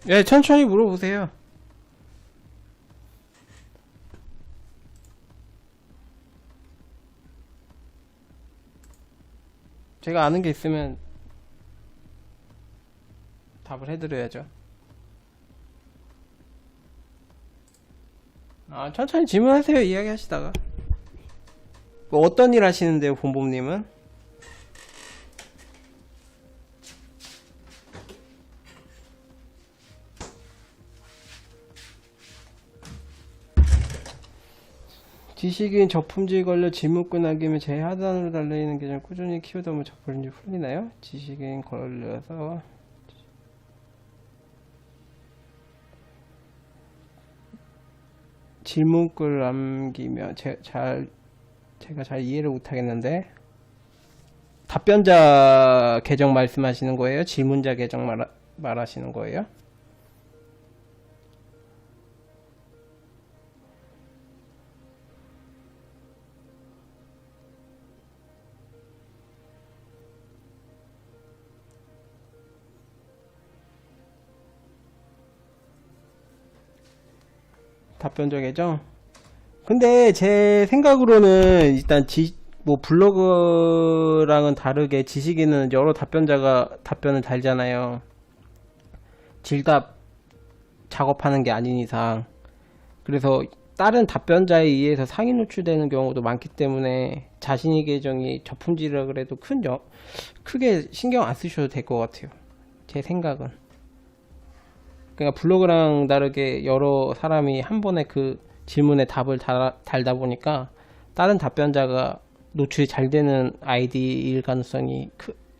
예, 천천히 물어보세요. 제가 아는 게 있으면 답을 해드려야죠. 아, 천천히 질문하세요. 이야기하시다가. 뭐 어떤 일 하시는데요, 본범님은? 지식인 저품질 걸려 질문권 남기면 제 하단으로 달려있는 계정 꾸준히 키우다 보면 저품질 풀리나요? 지식인 걸려서 질문글 남기면 제가 잘 이해를 못하겠는데 답변자 계정 말씀하시는 거예요? 질문자 계정 말하시는 거예요? 답변자 계정? 근데 제 생각으로는 일단 뭐 블로그랑은 다르게 지식인은 여러 답변자가 답변을 달잖아요. 질답 작업하는 게 아닌 이상. 그래서 다른 답변자에 의해서 상위 노출되는 경우도 많기 때문에 자신의 계정이 저품질이라 그래도 크게 신경 안 쓰셔도 될 것 같아요. 제 생각은. 그러니까 블로그랑 다르게 여러 사람이 한 번에 그 질문에 답을 달다 보니까 다른 답변자가 노출이 잘 되는 아이디일 가능성이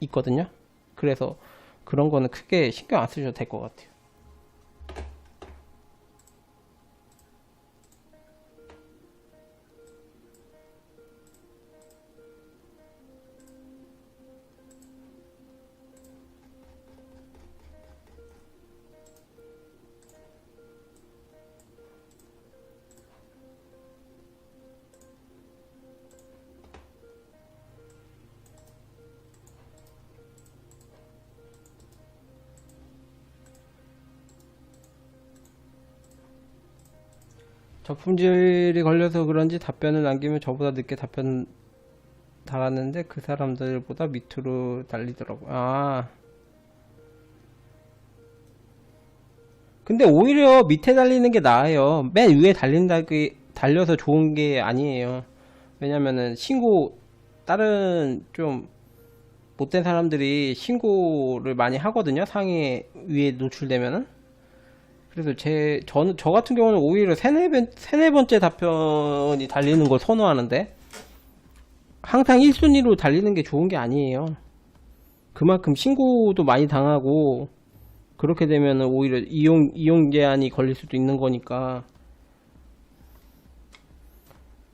있거든요. 그래서 그런 거는 크게 신경 안 쓰셔도 될 것 같아요. 저품질이 걸려서 그런지 답변을 남기면 저보다 늦게 답변 달았는데 그 사람들보다 밑으로 달리더라고요. 아, 근데 오히려 밑에 달리는 게 나아요. 맨 위에 달려서 좋은 게 아니에요. 왜냐면은 다른 좀 못된 사람들이 신고를 많이 하거든요. 상위 위에 노출되면은. 그래서 저 같은 경우는 오히려 세네 번째 답변이 달리는 걸 선호하는데, 항상 1순위로 달리는 게 좋은 게 아니에요. 그만큼 신고도 많이 당하고, 그렇게 되면 오히려 이용 제한이 걸릴 수도 있는 거니까,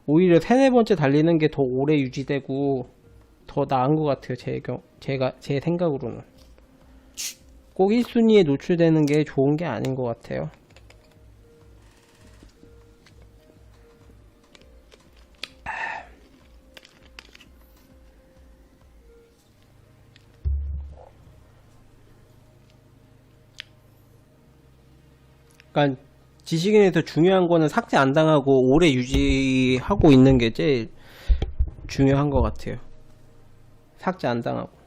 오히려 세네 번째 달리는 게 더 오래 유지되고, 더 나은 것 같아요. 제 생각으로는. 꼭 1순위에 노출되는 게 좋은 게 아닌 것 같아요. 그러니까 지식인에서 중요한 거는 삭제 안 당하고 오래 유지하고 있는 게 제일 중요한 것 같아요. 삭제 안 당하고.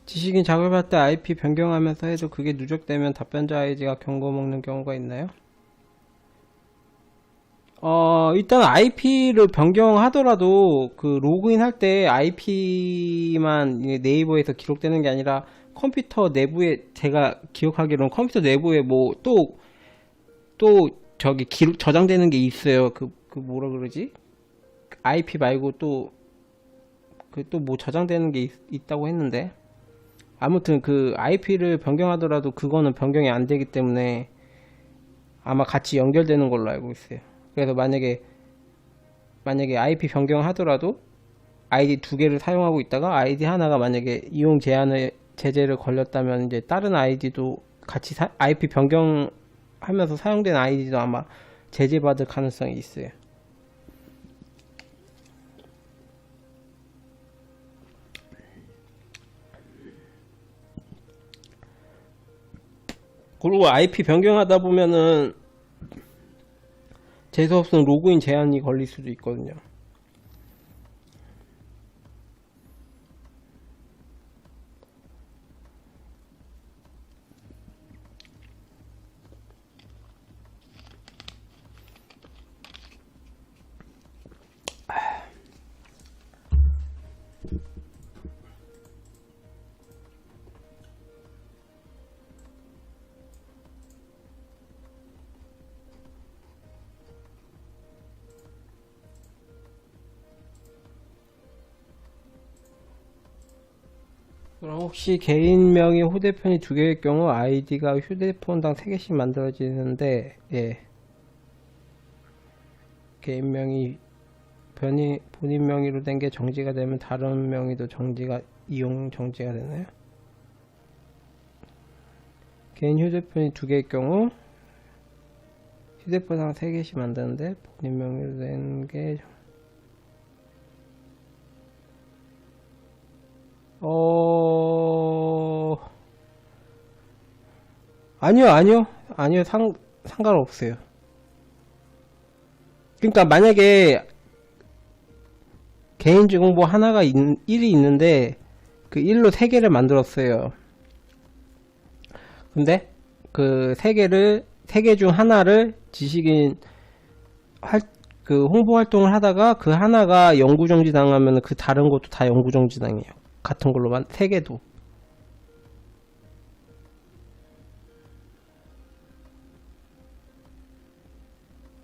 지식인 작업할 때 IP 변경하면서 해도 그게 누적되면 답변자 아이디가 경고 먹는 경우가 있나요? 일단 IP를 변경하더라도 그 로그인 할 때 IP만 네이버에서 기록되는 게 아니라 컴퓨터 내부에, 제가 기억하기로는 컴퓨터 내부에 뭐 또 저기 기록 저장되는 게 있어요. 그 뭐라 그러지? IP 말고 또 뭐 저장되는 게 있다고 했는데, 아무튼 그 IP를 변경하더라도 그거는 변경이 안 되기 때문에 아마 같이 연결되는 걸로 알고 있어요. 그래서 만약에 IP 변경하더라도 아이디 두 개를 사용하고 있다가 아이디 하나가 만약에 이용 제재를 걸렸다면 이제 다른 아이디도 같이 IP 변경하면서 사용된 아이디도 아마 제재받을 가능성이 있어요. 그리고 IP 변경하다 보면은 재수없은 로그인 제한이 걸릴 수도 있거든요. 그럼 혹시 개인명의 휴대폰이 두 개일 경우 아이디가 휴대폰당 3개씩 만들어지는데, 예. 개인명이 본인 명의로 된 게 정지가 되면 다른 명의도 이용 정지가 되나요? 개인 휴대폰이 두 개일 경우 휴대폰당 3개씩 만드는데 본인 명의로 된 게 아니요. 상관없어요. 그러니까 만약에 개인정보 하나가 1이 있는데 그 1로 3개를 만들었어요. 근데 그 3개 중 하나를 지식인 그 홍보 활동을 하다가 그 하나가 영구정지 당하면 그 다른 것도 다 영구정지 당해요. 같은 걸로만 3개도.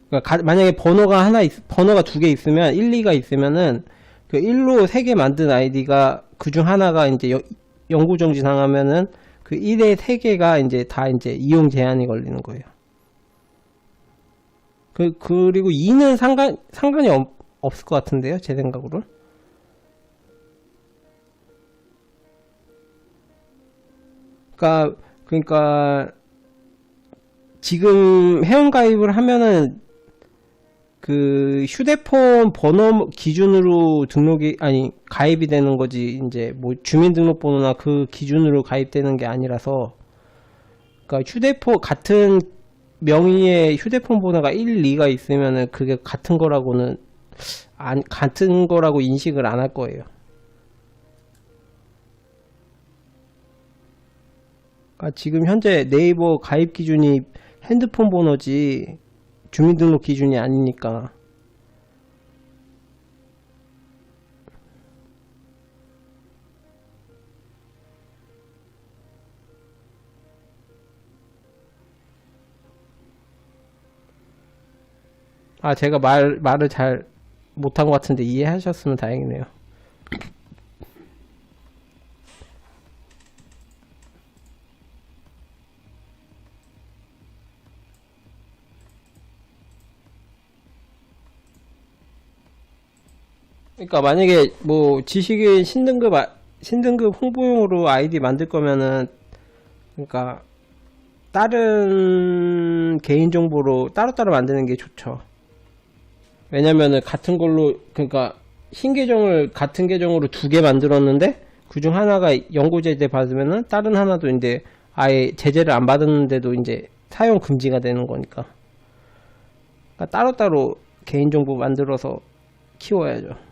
그러니까 만약에 번호가 2개 있으면 1, 2가 있으면은 그 1로 3개 만든 아이디가 그 중 하나가 이제 영구정지 당하면은 그 1에 3개가 이제 다 이제 이용 제한이 걸리는 거예요. 그리고 2는 상관이 없을 것 같은데요, 제 생각으로. 그러니까 지금 회원가입을 하면은 그 휴대폰 번호 기준으로 가입이 되는 거지, 이제 뭐 주민등록번호나 그 기준으로 가입되는 게 아니라서, 그러니까 같은 명의의 휴대폰 번호가 1, 2가 있으면은 그게 같은 거라고 인식을 안 할 거예요. 그러니까 지금 현재 네이버 가입 기준이 핸드폰 번호지 주민등록 기준이 아니니까. 제가 말을 잘 못한 것 같은데 이해하셨으면 다행이네요. 그러니까 만약에 뭐 지식인 신등급 홍보용으로 아이디 만들 거면은, 그러니까 다른 개인정보로 따로따로 만드는 게 좋죠. 왜냐면은 같은 걸로, 그러니까 같은 계정으로 2개 만들었는데 그중 하나가 영구 제재 받으면은 다른 하나도 이제 아예 제재를 안 받았는데도 이제 사용 금지가 되는 거니까. 그러니까 따로따로 개인정보 만들어서 키워야죠.